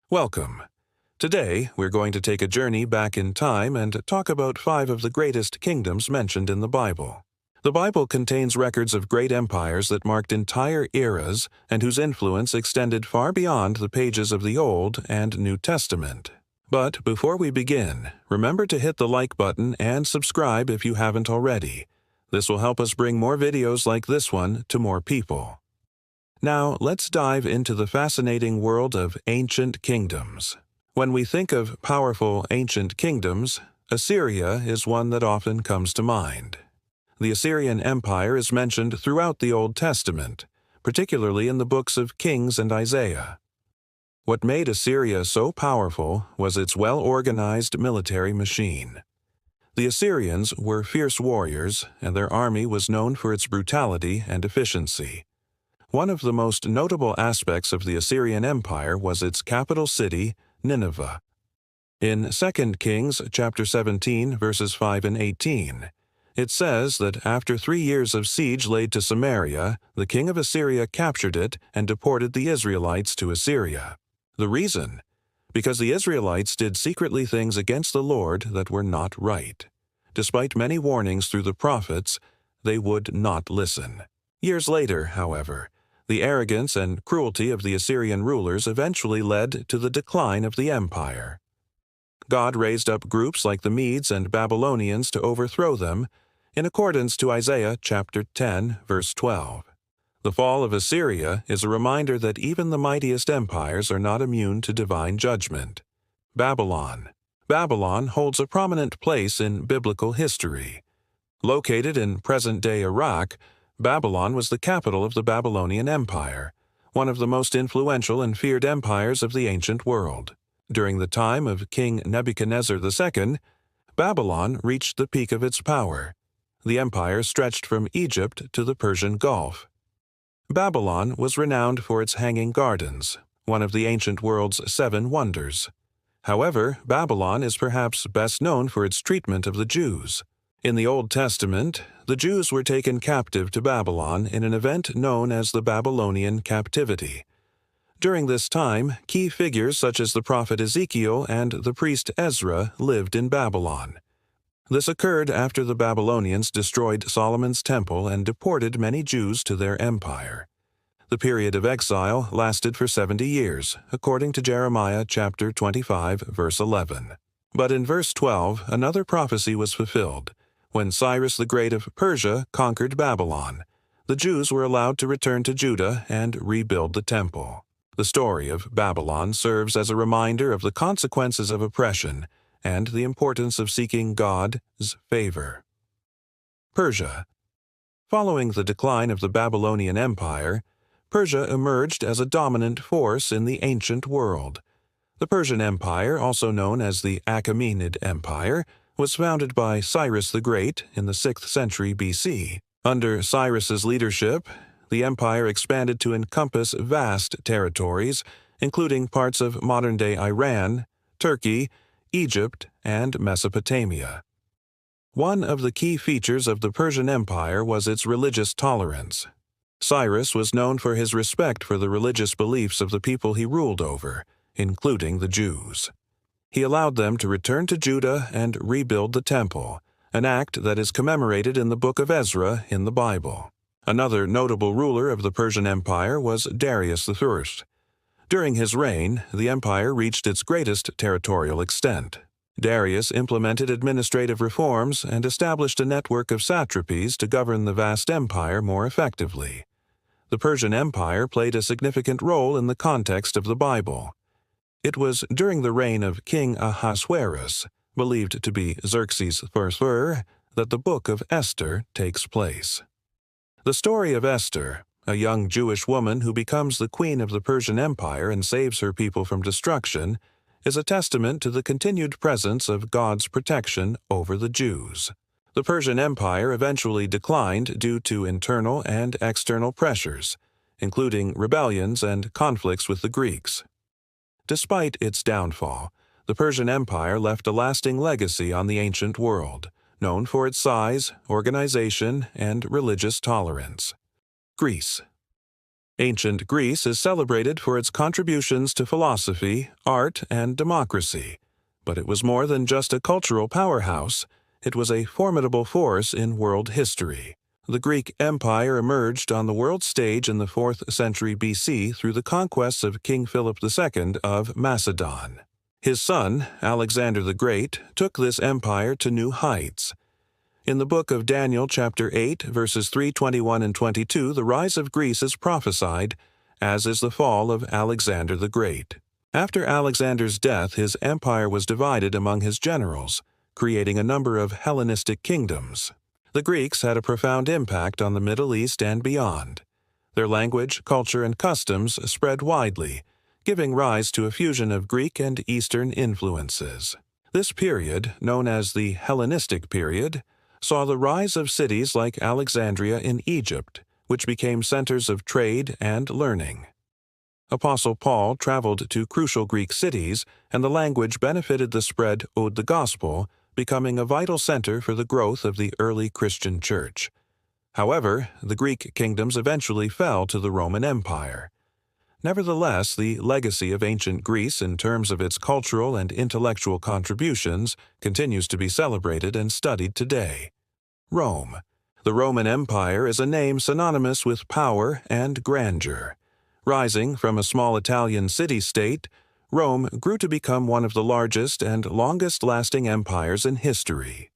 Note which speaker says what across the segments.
Speaker 1: Welcome. Today, we're going to take a journey back in time and talk about 5 of the greatest kingdoms mentioned in the Bible. The Bible contains records of great empires that marked entire eras and whose influence extended far beyond the pages of the Old and New Testament. But before we begin, remember to hit the like button and subscribe if you haven't already. This will help us bring more videos like this one to more people. Now, let's dive into the fascinating world of ancient kingdoms. When we think of powerful ancient kingdoms, Assyria is one that often comes to mind. The Assyrian Empire is mentioned throughout the Old Testament, particularly in the books of Kings and Isaiah. What made Assyria so powerful was its well-organized military machine. The Assyrians were fierce warriors, and their army was known for its brutality and efficiency. One of the most notable aspects of the Assyrian Empire was its capital city, Nineveh. In 2 Kings chapter 17, verses 5 and 18, it says that after 3 years of siege laid to Samaria, the king of Assyria captured it and deported the Israelites to Assyria. The reason? Because the Israelites did secretly things against the Lord that were not right. Despite many warnings through the prophets, they would not listen. Years later, however, the arrogance and cruelty of the Assyrian rulers eventually led to the decline of the empire. God raised up groups like the Medes and Babylonians to overthrow them, in accordance to Isaiah chapter 10, verse 12. The fall of Assyria is a reminder that even the mightiest empires are not immune to divine judgment. Babylon. Babylon holds a prominent place in biblical history. Located in present-day Iraq, Babylon was the capital of the Babylonian Empire, one of the most influential and feared empires of the ancient world. During the time of King Nebuchadnezzar II, Babylon reached the peak of its power. The empire stretched from Egypt to the Persian Gulf. Babylon was renowned for its hanging gardens, one of the ancient world's 7 wonders. However, Babylon is perhaps best known for its treatment of the Jews. In the Old Testament, the Jews were taken captive to Babylon in an event known as the Babylonian captivity. During this time, key figures such as the prophet Ezekiel and the priest Ezra lived in Babylon. This occurred after the Babylonians destroyed Solomon's temple and deported many Jews to their empire. The period of exile lasted for 70 years, according to Jeremiah chapter 25, verse 11. But in verse 12, another prophecy was fulfilled. When Cyrus the Great of Persia conquered Babylon, the Jews were allowed to return to Judah and rebuild the temple. The story of Babylon serves as a reminder of the consequences of oppression and the importance of seeking God's favor. Persia. Following the decline of the Babylonian Empire, Persia emerged as a dominant force in the ancient world. The Persian Empire, also known as the Achaemenid Empire, was founded by Cyrus the Great in the 6th century BC. Under Cyrus's leadership, the empire expanded to encompass vast territories, including parts of modern-day Iran, Turkey, Egypt, and Mesopotamia. One of the key features of the Persian Empire was its religious tolerance. Cyrus was known for his respect for the religious beliefs of the people he ruled over, including the Jews. He allowed them to return to Judah and rebuild the temple, an act that is commemorated in the book of Ezra in the Bible. Another notable ruler of the Persian Empire was Darius I. During his reign, the empire reached its greatest territorial extent. Darius implemented administrative reforms and established a network of satrapies to govern the vast empire more effectively. The Persian Empire played a significant role in the context of the Bible. It was during the reign of King Ahasuerus, believed to be Xerxes I, that the book of Esther takes place. The story of Esther, a young Jewish woman who becomes the queen of the Persian Empire and saves her people from destruction, is a testament to the continued presence of God's protection over the Jews. The Persian Empire eventually declined due to internal and external pressures, including rebellions and conflicts with the Greeks. Despite its downfall, the Persian Empire left a lasting legacy on the ancient world, known for its size, organization, and religious tolerance. Greece. Ancient Greece is celebrated for its contributions to philosophy, art, and democracy. But it was more than just a cultural powerhouse. It was a formidable force in world history. The Greek Empire emerged on the world stage in the 4th century BC through the conquests of King Philip II of Macedon. His son, Alexander the Great, took this empire to new heights. In the book of Daniel chapter 8, verses 3:21 and 22, the rise of Greece is prophesied, as is the fall of Alexander the Great. After Alexander's death, his empire was divided among his generals, creating a number of Hellenistic kingdoms. The Greeks had a profound impact on the Middle East and beyond. Their language, culture, and customs spread widely, giving rise to a fusion of Greek and Eastern influences. This period, known as the Hellenistic period, saw the rise of cities like Alexandria in Egypt, which became centers of trade and learning. Apostle Paul traveled to crucial Greek cities, and the language benefited the spread of the gospel, becoming a vital center for the growth of the early Christian church. However, the Greek kingdoms eventually fell to the Roman Empire. Nevertheless, the legacy of ancient Greece in terms of its cultural and intellectual contributions continues to be celebrated and studied today. Rome. The Roman Empire is a name synonymous with power and grandeur. Rising from a small Italian city-state, Rome grew to become one of the largest and longest-lasting empires in history.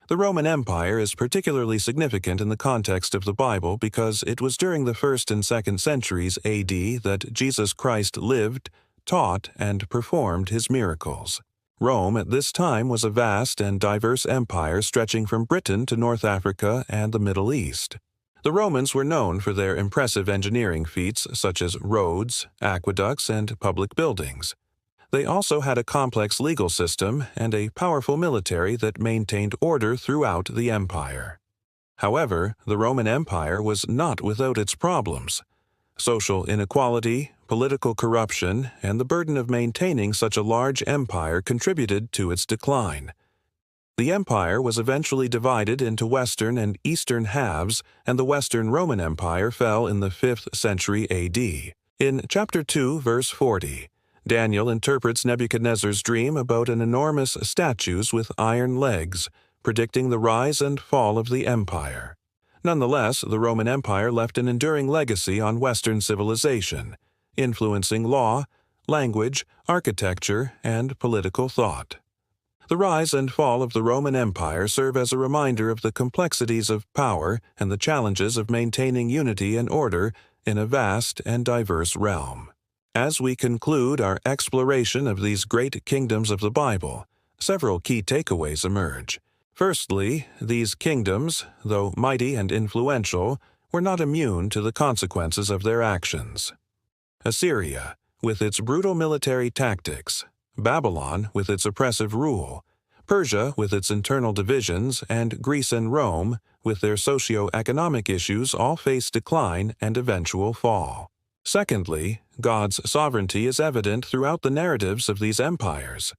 Speaker 1: The Roman Empire is particularly significant in the context of the Bible because it was during the 1st and 2nd centuries AD that Jesus Christ lived, taught, and performed his miracles. Rome at this time was a vast and diverse empire stretching from Britain to North Africa and the Middle East. The Romans were known for their impressive engineering feats such as roads, aqueducts, and public buildings. They also had a complex legal system and a powerful military that maintained order throughout the empire. However, the Roman Empire was not without its problems. Social inequality, political corruption, and the burden of maintaining such a large empire contributed to its decline. The empire was eventually divided into Western and Eastern halves, and the Western Roman Empire fell in the 5th century AD. In chapter 2, verse 40, Daniel interprets Nebuchadnezzar's dream about an enormous statues with iron legs, predicting the rise and fall of the empire. Nonetheless, the Roman Empire left an enduring legacy on Western civilization, influencing law, language, architecture, and political thought. The rise and fall of the Roman Empire serve as a reminder of the complexities of power and the challenges of maintaining unity and order in a vast and diverse realm. As we conclude our exploration of these great kingdoms of the Bible, several key takeaways emerge. Firstly, these kingdoms, though mighty and influential, were not immune to the consequences of their actions. Assyria, with its brutal military tactics, Babylon with its oppressive rule, Persia with its internal divisions, and Greece and Rome with their socio-economic issues all face decline and eventual fall. Secondly, God's sovereignty is evident throughout the narratives of these empires.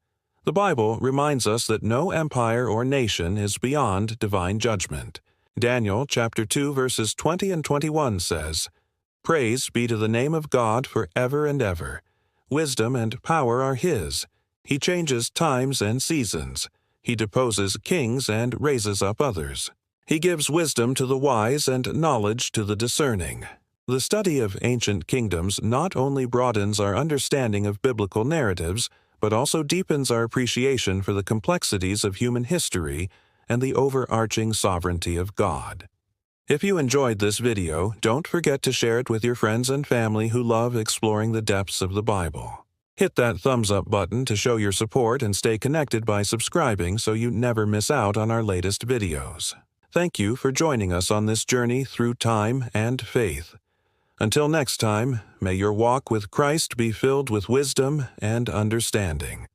Speaker 1: The Bible reminds us that no empire or nation is beyond divine judgment. Daniel chapter 2 verses 20 and 21 says, "Praise be to the name of God forever and ever. Wisdom and power are His. He changes times and seasons. He deposes kings and raises up others. He gives wisdom to the wise and knowledge to the discerning." The study of ancient kingdoms not only broadens our understanding of biblical narratives, but also deepens our appreciation for the complexities of human history and the overarching sovereignty of God. If you enjoyed this video, don't forget to share it with your friends and family who love exploring the depths of the Bible. Hit that thumbs up button to show your support and stay connected by subscribing so you never miss out on our latest videos. Thank you for joining us on this journey through time and faith. Until next time, may your walk with Christ be filled with wisdom and understanding.